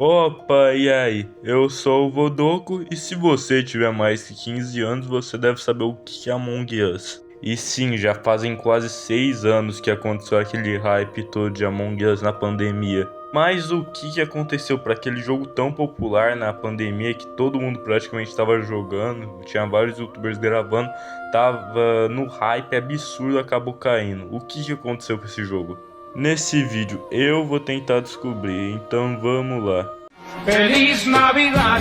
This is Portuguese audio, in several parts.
Opa, e aí? Eu sou o Vodoco e se você tiver mais que 15 anos, você deve saber o que é Among Us. E sim, já fazem quase 6 anos que aconteceu aquele hype todo de Among Us na pandemia. Mas o que aconteceu para aquele jogo tão popular na pandemia que todo mundo praticamente estava jogando, tinha vários youtubers gravando, tava no hype absurdo, acabou caindo. O que aconteceu com esse jogo? Nesse vídeo eu vou tentar descobrir, então vamos lá. Feliz Navidad,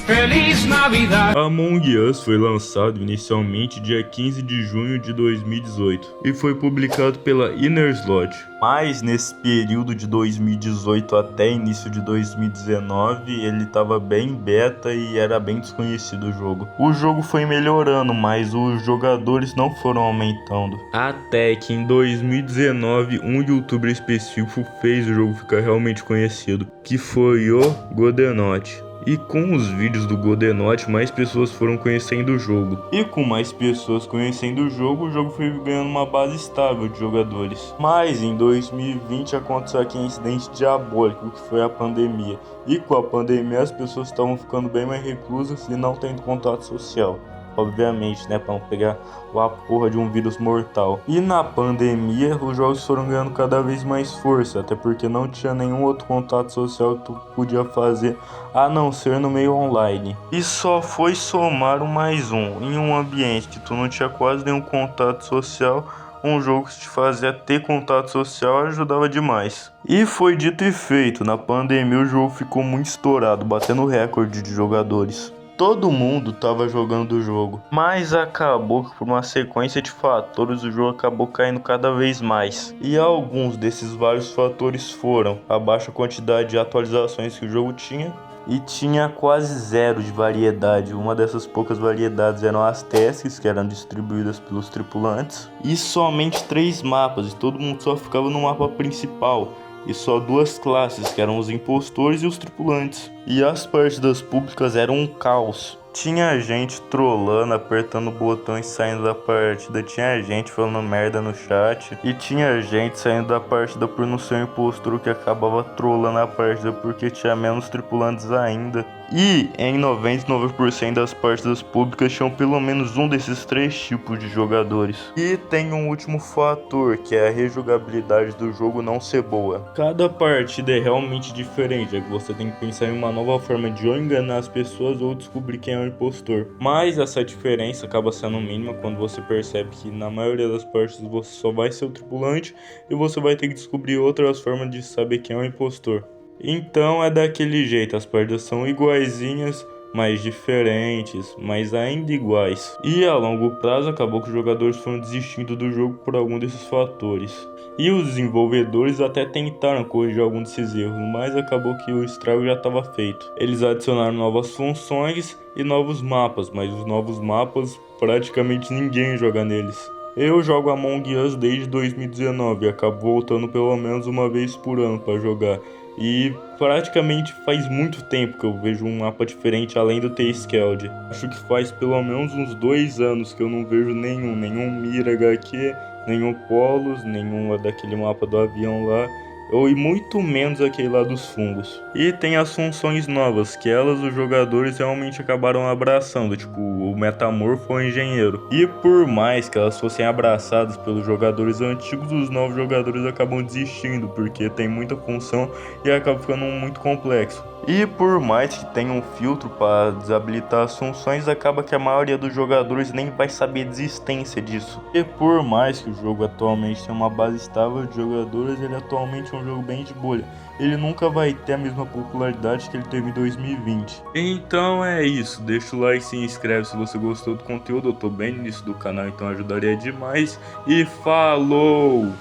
Feliz Navidad. Among Us foi lançado inicialmente dia 15 de junho de 2018 e foi publicado pela Innerslot. Mas nesse período de 2018 até início de 2019 ele estava bem beta e era bem desconhecido o jogo. O jogo foi melhorando, mas os jogadores não foram aumentando. Até que em 2019 um youtuber específico fez o jogo ficar realmente conhecido, que foi o Godenote. E com os vídeos do Godenote, mais pessoas foram conhecendo o jogo. E com mais pessoas conhecendo o jogo foi ganhando uma base estável de jogadores. Mas em 2020 aconteceu aquele incidente diabólico, que foi a pandemia. E com a pandemia as pessoas estavam ficando bem mais reclusas e não tendo contato social. Obviamente, né, para não pegar a porra de um vírus mortal. E na pandemia, os jogos foram ganhando cada vez mais força, até porque não tinha nenhum outro contato social que tu podia fazer, a não ser no meio online. E só foi somar um mais um, em um ambiente que tu não tinha quase nenhum contato social. Um jogo que te fazia ter contato social ajudava demais. E foi dito e feito, na pandemia o jogo ficou muito estourado, batendo recorde de jogadores. Todo mundo estava jogando o jogo, mas acabou que por uma sequência de fatores o jogo acabou caindo cada vez mais. E alguns desses vários fatores foram a baixa quantidade de atualizações que o jogo tinha, e tinha quase zero de variedade. Uma dessas poucas variedades eram as tasks, que eram distribuídas pelos tripulantes, e somente 3 mapas, e todo mundo só ficava no mapa principal. E só 2 classes, que eram os impostores e os tripulantes. E as partidas públicas eram um caos. Tinha gente trollando, apertando botões, saindo da partida. Tinha gente falando merda no chat. E tinha gente saindo da partida por não ser um impostor, que acabava trollando a partida porque tinha menos tripulantes ainda. E em 99% das partidas públicas tinham pelo menos um desses 3 tipos de jogadores. E tem um último fator, que é a rejogabilidade do jogo não ser boa. Cada partida é realmente diferente, é que você tem que pensar em uma nova forma de ou enganar as pessoas ou descobrir quem é o impostor. Mas essa diferença acaba sendo mínima quando você percebe que na maioria das partidas você só vai ser o tripulante e você vai ter que descobrir outras formas de saber quem é o impostor. Então é daquele jeito, as partidas são iguaizinhas, mas diferentes, mas ainda iguais. E a longo prazo acabou que os jogadores foram desistindo do jogo por algum desses fatores. E os desenvolvedores até tentaram corrigir algum desses erros, mas acabou que o estrago já estava feito. Eles adicionaram novas funções e novos mapas, mas os novos mapas praticamente ninguém joga neles. Eu jogo Among Us desde 2019 e acabo voltando pelo menos uma vez por ano para jogar. E praticamente faz muito tempo que eu vejo um mapa diferente além do T-Skeld. Acho que faz pelo menos uns 2 anos que eu não vejo nenhum Mira HQ, nenhum Polos, nenhum daquele mapa do avião lá, e muito menos aquele lá dos fungos. E tem as funções novas, que elas os jogadores realmente acabaram abraçando, tipo o Metamorfo ou o Engenheiro. E por mais que elas fossem abraçadas pelos jogadores antigos, os novos jogadores acabam desistindo, porque tem muita função e acaba ficando muito complexo. E por mais que tenha um filtro para desabilitar as funções, acaba que a maioria dos jogadores nem vai saber a existência disso. E por mais que o jogo atualmente tenha uma base estável de jogadores, ele atualmente é um jogo bem de bolha. Ele nunca vai ter a mesma popularidade que ele teve em 2020. Então é isso, deixa o like, se inscreve se você gostou do conteúdo. Eu tô bem no início do canal, então ajudaria demais. E falou!